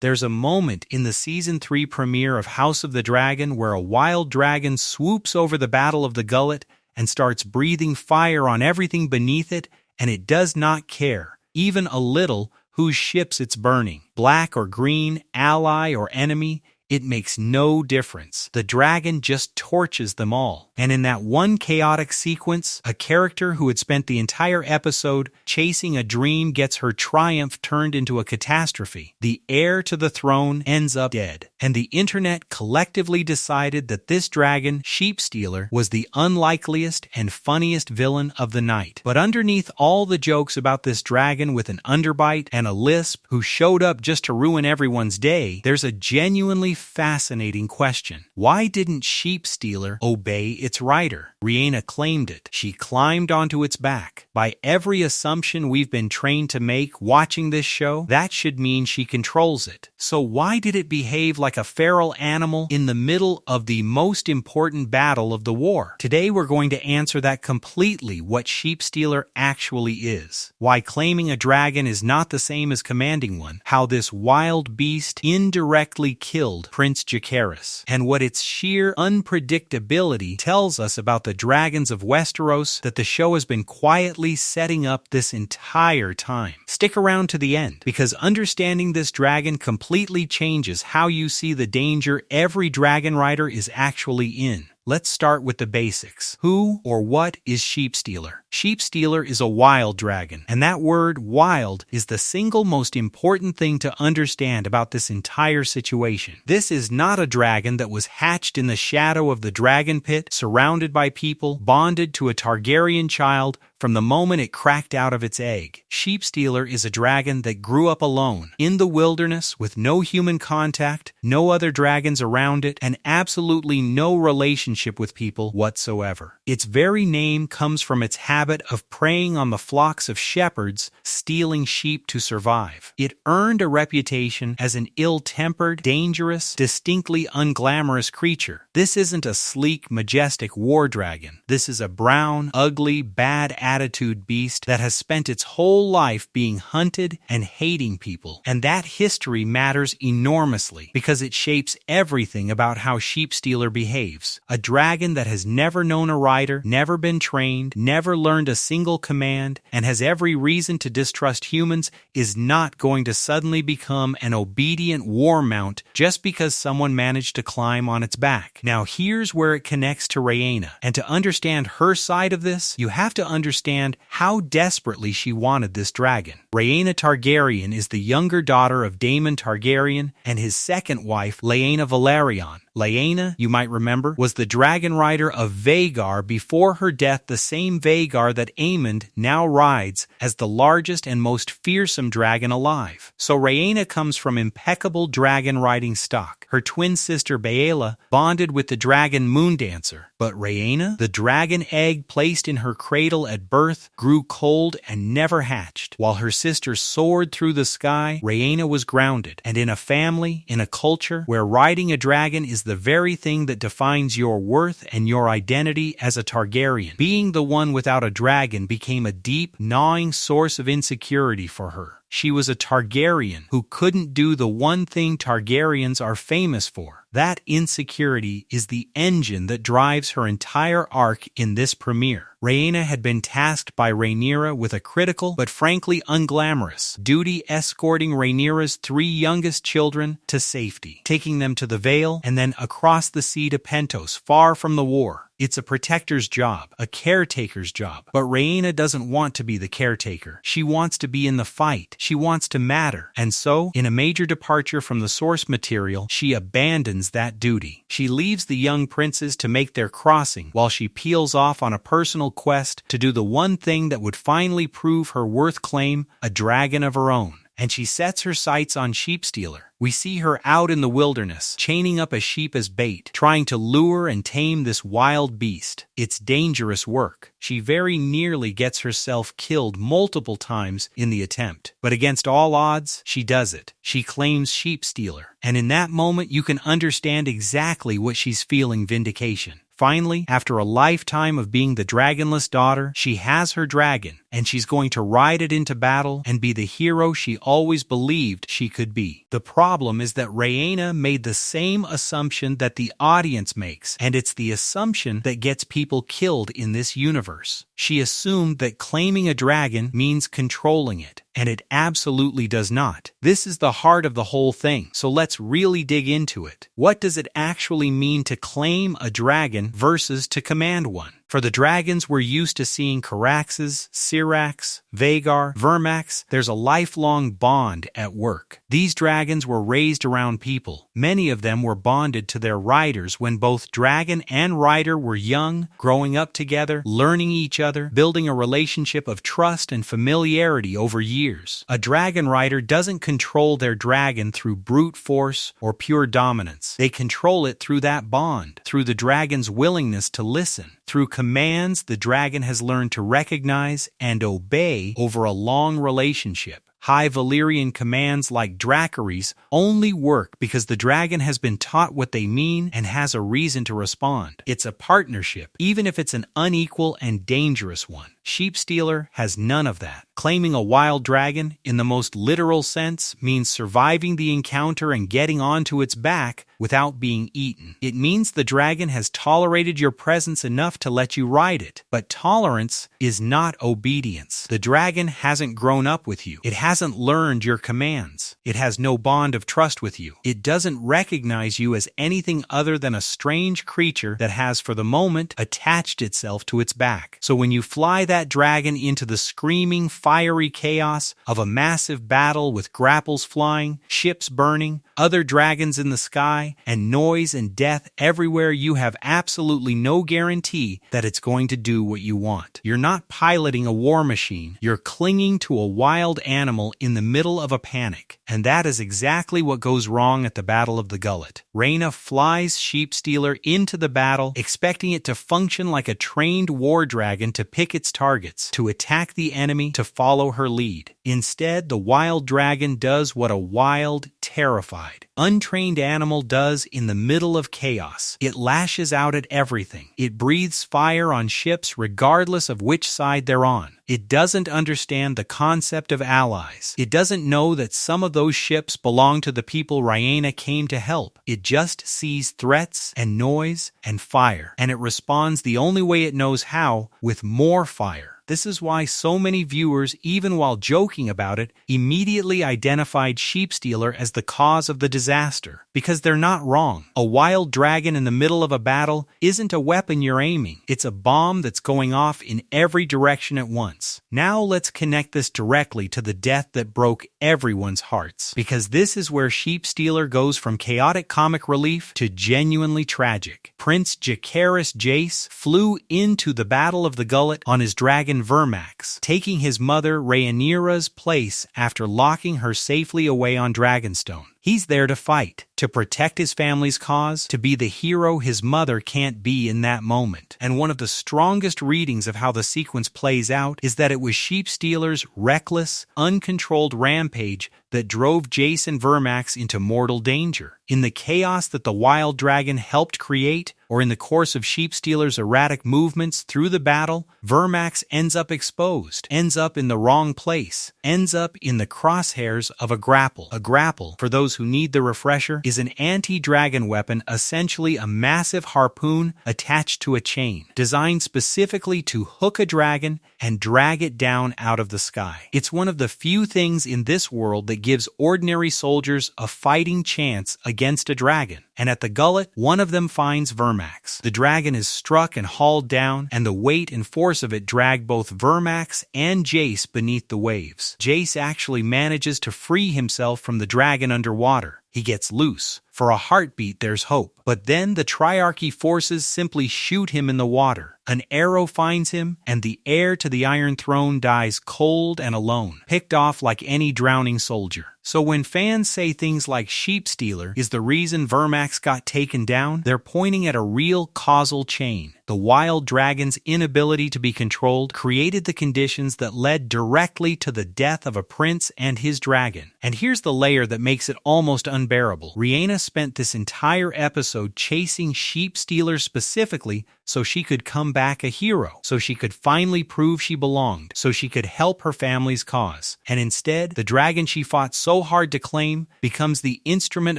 There's a moment in the Season 3 premiere of House of the Dragon where a wild dragon swoops over the Battle of the Gullet and starts breathing fire on everything beneath it, and it does not care, even a little, whose ships it's burning. Black or green, ally or enemy, it makes no difference. The dragon just torches them all. And in that one chaotic sequence, a character who had spent the entire episode chasing a dream gets her triumph turned into a catastrophe. The heir to the throne ends up dead. And the internet collectively decided that this dragon, Sheepstealer, was the unlikeliest and funniest villain of the night. But underneath all the jokes about this dragon with an underbite and a lisp who showed up just to ruin everyone's day, there's a genuinely fascinating question. Why didn't Sheepstealer obey its rider? Rhaena claimed it. She climbed onto its back. By every assumption we've been trained to make watching this show, that should mean she controls it. So why did it behave like a feral animal in the middle of the most important battle of the war? Today we're going to answer that completely, what Sheepstealer actually is. Why claiming a dragon is not the same as commanding one. How this wild beast indirectly killed Prince Jacaerys, and what its sheer unpredictability tells us about the dragons of Westeros that the show has been quietly setting up this entire time. Stick around to the end, because understanding this dragon completely changes how you see the danger every dragon rider is actually in. Let's start with the basics. Who or what is Sheepstealer? Sheepstealer is a wild dragon, and that word wild is the single most important thing to understand about this entire situation. This is not a dragon that was hatched in the shadow of the dragon pit, surrounded by people, bonded to a Targaryen child from the moment it cracked out of its egg. Sheepstealer is a dragon that grew up alone, in the wilderness, with no human contact, no other dragons around it, and absolutely no relationship with people whatsoever. Its very name comes from its habit of preying on the flocks of shepherds, stealing sheep to survive. It earned a reputation as an ill-tempered, dangerous, distinctly unglamorous creature. This isn't a sleek, majestic war dragon. This is a brown, ugly, bad attitude beast that has spent its whole life being hunted and hating people. And that history matters enormously because it shapes everything about how Sheepstealer behaves. A dragon that has never known a rider, never been trained, never learned a single command, and has every reason to distrust humans is not going to suddenly become an obedient war mount just because someone managed to climb on its back. Now here's where it connects to Rhaena, and to understand her side of this, you have to understand how desperately she wanted this dragon. Rhaena Targaryen is the younger daughter of Daemon Targaryen and his second wife, Lyanna Velaryon. Lyanna, you might remember, was the dragon rider of Vhagar before her death, the same Vhagar that Aemond now rides as the largest and most fearsome dragon alive. So Rhaena comes from impeccable dragon riding stock. Her twin sister Baela bonded with the dragon Moondancer. But Rhaena, the dragon egg placed in her cradle at birth, grew cold and never hatched. While her sister soared through the sky, Rhaena was grounded. And in a family, in a culture, where riding a dragon is the very thing that defines your worth and your identity as a Targaryen, being the one without a dragon became a deep, gnawing source of insecurity for her. She was a Targaryen who couldn't do the one thing Targaryens are famous for. That insecurity is the engine that drives her entire arc in this premiere. Rhaena had been tasked by Rhaenyra with a critical, but frankly unglamorous, duty escorting Rhaenyra's 3 youngest children to safety, taking them to the Vale and then across the sea to Pentos, far from the war. It's a protector's job, a caretaker's job. But Rhaena doesn't want to be the caretaker. She wants to be in the fight. She wants to matter. And so, in a major departure from the source material, she abandons that duty. She leaves the young princes to make their crossing, while she peels off on a personal quest to do the one thing that would finally prove her worth claim, a dragon of her own. And she sets her sights on Sheepstealer. We see her out in the wilderness, chaining up a sheep as bait, trying to lure and tame this wild beast. It's dangerous work. She very nearly gets herself killed multiple times in the attempt. But against all odds, she does it. She claims Sheepstealer. And in that moment, you can understand exactly what she's feeling: vindication. Finally, after a lifetime of being the dragonless daughter, she has her dragon, and she's going to ride it into battle and be the hero she always believed she could be. The problem is that Rhaena made the same assumption that the audience makes, and it's the assumption that gets people killed in this universe. She assumed that claiming a dragon means controlling it, and it absolutely does not. This is the heart of the whole thing, so let's really dig into it. What does it actually mean to claim a dragon versus to command one? For the dragons we're used to seeing Caraxes, Syrax, Vhagar, Vermax, there's a lifelong bond at work. These dragons were raised around people. Many of them were bonded to their riders when both dragon and rider were young, growing up together, learning each other, building a relationship of trust and familiarity over years. A dragon rider doesn't control their dragon through brute force or pure dominance. They control it through that bond, through the dragon's willingness to listen, through commands the dragon has learned to recognize and obey over a long relationship. High Valyrian commands like Jacaerys only work because the dragon has been taught what they mean and has a reason to respond. It's a partnership, even if it's an unequal and dangerous one. Sheepstealer has none of that. Claiming a wild dragon, in the most literal sense, means surviving the encounter and getting onto its back without being eaten. It means the dragon has tolerated your presence enough to let you ride it. But tolerance is not obedience. The dragon hasn't grown up with you. It hasn't learned your commands. It has no bond of trust with you. It doesn't recognize you as anything other than a strange creature that has, for the moment, attached itself to its back. So when you fly that dragon into the screaming, fiery chaos of a massive battle with grapples flying, ships burning, other dragons in the sky, and noise and death everywhere, you have absolutely no guarantee that it's going to do what you want. You're not piloting a war machine. You're clinging to a wild animal in the middle of a panic. And that is exactly what goes wrong at the Battle of the Gullet. Rhaena flies Sheepstealer into the battle, expecting it to function like a trained war dragon to pick its targets, to attack the enemy, to follow her lead. Instead, the wild dragon does what a wild, terrified, untrained animal does in the middle of chaos. It lashes out at everything. It breathes fire on ships regardless of which side they're on. It doesn't understand the concept of allies. It doesn't know that some of those ships belong to the people Rhaena came to help. It just sees threats and noise and fire, and it responds the only way it knows how, with more fire. This is why so many viewers, even while joking about it, immediately identified Sheepstealer as the cause of the disaster. Because they're not wrong. A wild dragon in the middle of a battle isn't a weapon you're aiming. It's a bomb that's going off in every direction at once. Now let's connect this directly to the death that broke everyone's hearts. Because this is where Sheepstealer goes from chaotic comic relief to genuinely tragic. Prince Jacaerys Jace flew into the Battle of the Gullet on his dragon Vermax, taking his mother Rhaenyra's place after locking her safely away on Dragonstone. He's there to fight, to protect his family's cause, to be the hero his mother can't be in that moment. And one of the strongest readings of how the sequence plays out is that it was Sheepstealer's reckless, uncontrolled rampage that drove Jace and Vermax into mortal danger. In the chaos that the wild dragon helped create, or in the course of Sheepstealer's erratic movements through the battle, Vermax ends up exposed, ends up in the wrong place, ends up in the crosshairs of a grapple. A grapple, for those who need the refresher, is an anti-dragon weapon, essentially a massive harpoon attached to a chain, designed specifically to hook a dragon and drag it down out of the sky. It's one of the few things in this world that gives ordinary soldiers a fighting chance against a dragon. And at the Gullet, one of them finds Vermax. The dragon is struck and hauled down, and the weight and force of it drag both Vermax and Jace beneath the waves. Jace actually manages to free himself from the dragon underwater. He gets loose. For a heartbeat, there's hope. But then the Triarchy forces simply shoot him in the water. An arrow finds him, and the heir to the Iron Throne dies cold and alone, picked off like any drowning soldier. So when fans say things like Sheepstealer is the reason Vermax got taken down, they're pointing at a real causal chain. The wild dragon's inability to be controlled created the conditions that led directly to the death of a prince and his dragon. And here's the layer that makes it almost unbearable. Rhaena spent this entire episode chasing Sheepstealer specifically so she could come back a hero, so she could finally prove she belonged, so she could help her family's cause. And instead, the dragon she fought so hard to claim becomes the instrument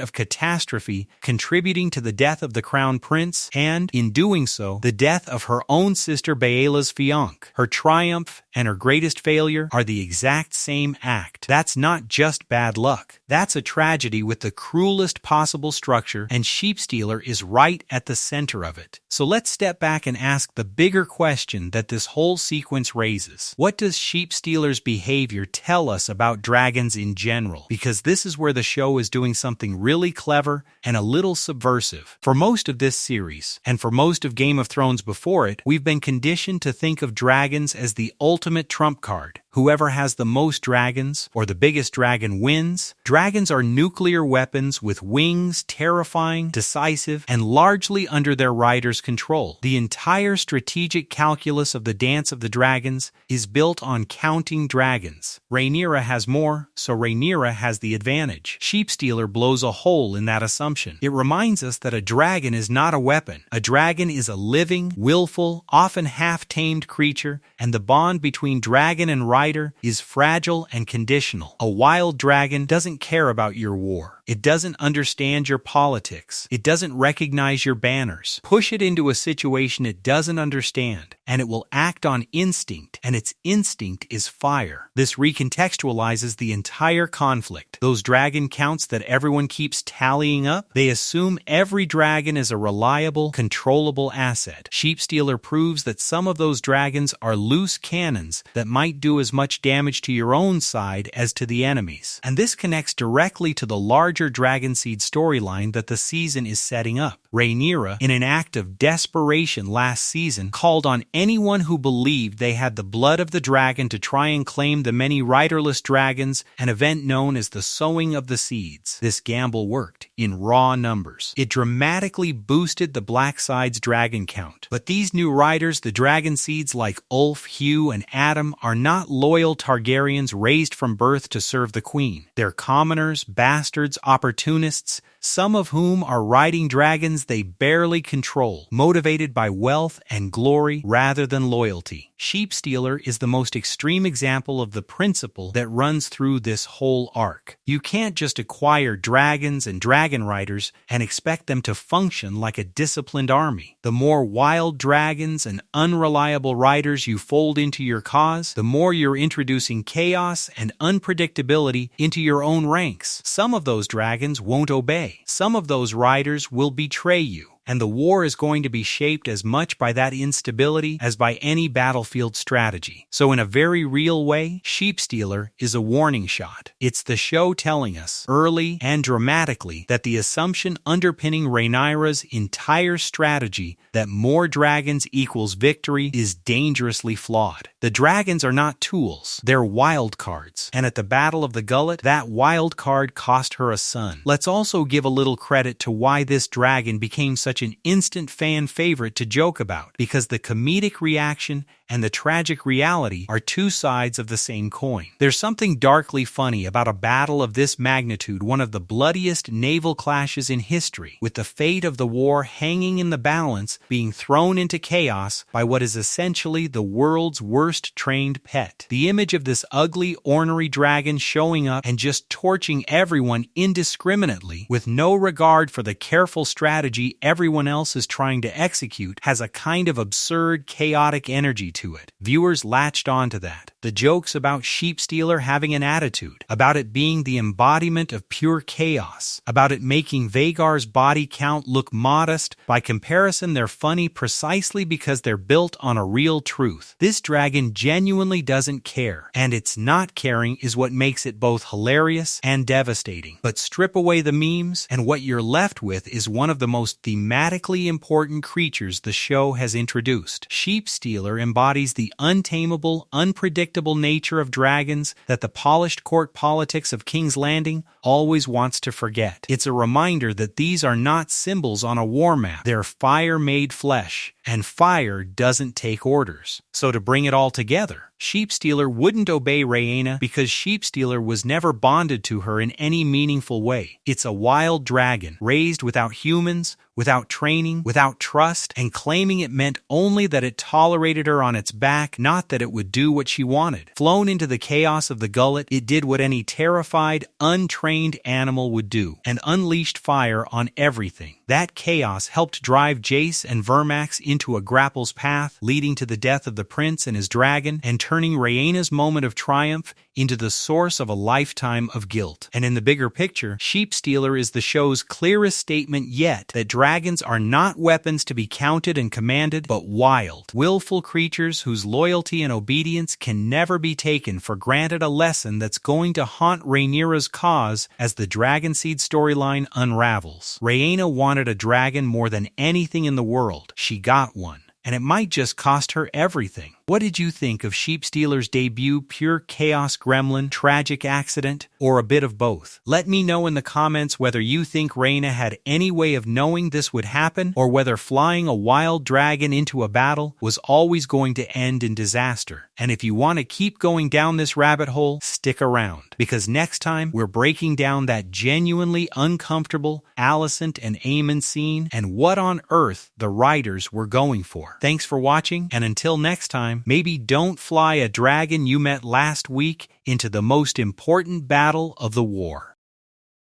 of catastrophe, contributing to the death of the crown prince, and, in doing so, the death of her own sister Baela's fiancé. Her triumph and her greatest failure are the exact same act. That's not just bad luck. That's a tragedy with the cruelest possible structure, and Sheepstealer is right at the center of it. So let's step back and ask the bigger question that this whole sequence raises. What does Sheepstealer's behavior tell us about dragons in general? Because this is where the show is doing something really clever and a little subversive. For most of this series, and for most of Game of Thrones before it, we've been conditioned to think of dragons as the ultimate trump card. Whoever has the most dragons, or the biggest dragon, wins. Dragons are nuclear weapons with wings, terrifying, decisive, and largely under their rider's control. The entire strategic calculus of the Dance of the Dragons is built on counting dragons. Rhaenyra has more, so Rhaenyra has the advantage. Sheepstealer blows a hole in that assumption. It reminds us that a dragon is not a weapon. A dragon is a living, willful, often half-tamed creature, and the bond between dragon and rider is fragile and conditional. A wild dragon doesn't care about your war. It doesn't understand your politics. It doesn't recognize your banners. Push it into a situation it doesn't understand, and it will act on instinct, and its instinct is fire. This recontextualizes the entire conflict. Those dragon counts that everyone keeps tallying up, they assume every dragon is a reliable, controllable asset. Sheepstealer proves that some of those dragons are loose cannons that might do as much damage to your own side as to the enemy's. And this connects directly to the larger dragonseed storyline that the season is setting up. Rhaenyra, in an act of desperation last season, called on anyone who believed they had the blood of the dragon to try and claim the many riderless dragons, an event known as the sowing of the seeds. This gamble worked in raw numbers. It dramatically boosted the black side's dragon count. But these new riders, the dragon seeds like Ulf, Hugh, and Adam, are not loyal Targaryens raised from birth to serve the queen. They're commoners, bastards, opportunists, some of whom are riding dragons they barely control, motivated by wealth and glory rather than loyalty. Sheepstealer is the most extreme example of the principle that runs through this whole arc. You can't just acquire dragons and dragon riders and expect them to function like a disciplined army. The more wild dragons and unreliable riders you fold into your cause, the more you're introducing chaos and unpredictability into your own ranks. Some of those dragons won't obey. Some of those riders will betray you. And the war is going to be shaped as much by that instability as by any battlefield strategy. So in a very real way, Sheepstealer is a warning shot. It's the show telling us, early and dramatically, that the assumption underpinning Rhaenyra's entire strategy that more dragons equals victory is dangerously flawed. The dragons are not tools, they're wild cards. And at the Battle of the Gullet, that wild card cost her a son. Let's also give a little credit to why this dragon became such an instant fan favorite to joke about, because the comedic reaction and the tragic reality are two sides of the same coin. There's something darkly funny about a battle of this magnitude, one of the bloodiest naval clashes in history, with the fate of the war hanging in the balance, being thrown into chaos by what is essentially the world's worst trained pet. The image of this ugly, ornery dragon showing up and just torching everyone indiscriminately with no regard for the careful strategy everyone else is trying to execute has a kind of absurd, chaotic energy to it. Viewers latched onto that. The jokes about Sheepstealer having an attitude, about it being the embodiment of pure chaos, about it making Vhagar's body count look modest. By comparison, they're funny precisely because they're built on a real truth. This dragon genuinely doesn't care, and its not caring is what makes it both hilarious and devastating. But strip away the memes, and what you're left with is one of the most thematically important creatures the show has introduced. Sheepstealer embodies the untamable, unpredictable unpredictable nature of dragons that the polished court politics of King's Landing always wants to forget. It's a reminder that these are not symbols on a war map. They're fire-made flesh, and fire doesn't take orders. So to bring it all together, Sheepstealer wouldn't obey Rhaena because Sheepstealer was never bonded to her in any meaningful way. It's a wild dragon, raised without humans, without training, without trust, and claiming it meant only that it tolerated her on its back, not that it would do what she wanted. Flown into the chaos of the Gullet, it did what any terrified, untrained animal would do, and unleashed fire on everything. That chaos helped drive Jace and Vermax into a grapple's path, leading to the death of the prince and his dragon, and turning Rhaena's moment of triumph into the source of a lifetime of guilt. And in the bigger picture, Sheepstealer is the show's clearest statement yet that dragons are not weapons to be counted and commanded, but wild, willful creatures whose loyalty and obedience can never be taken for granted, a lesson that's going to haunt Rhaenyra's cause as the dragonseed storyline unravels. Rhaena wanted a dragon more than anything in the world. She got one, and it might just cost her everything. What did you think of Sheepstealer's debut? Pure chaos gremlin, tragic accident, or a bit of both? Let me know in the comments whether you think Rhaena had any way of knowing this would happen, or whether flying a wild dragon into a battle was always going to end in disaster. And if you want to keep going down this rabbit hole, stick around, because next time we're breaking down that genuinely uncomfortable Alicent and Aemon scene and what on earth the writers were going for. Thanks for watching, and until next time, maybe don't fly a dragon you met last week into the most important battle of the war.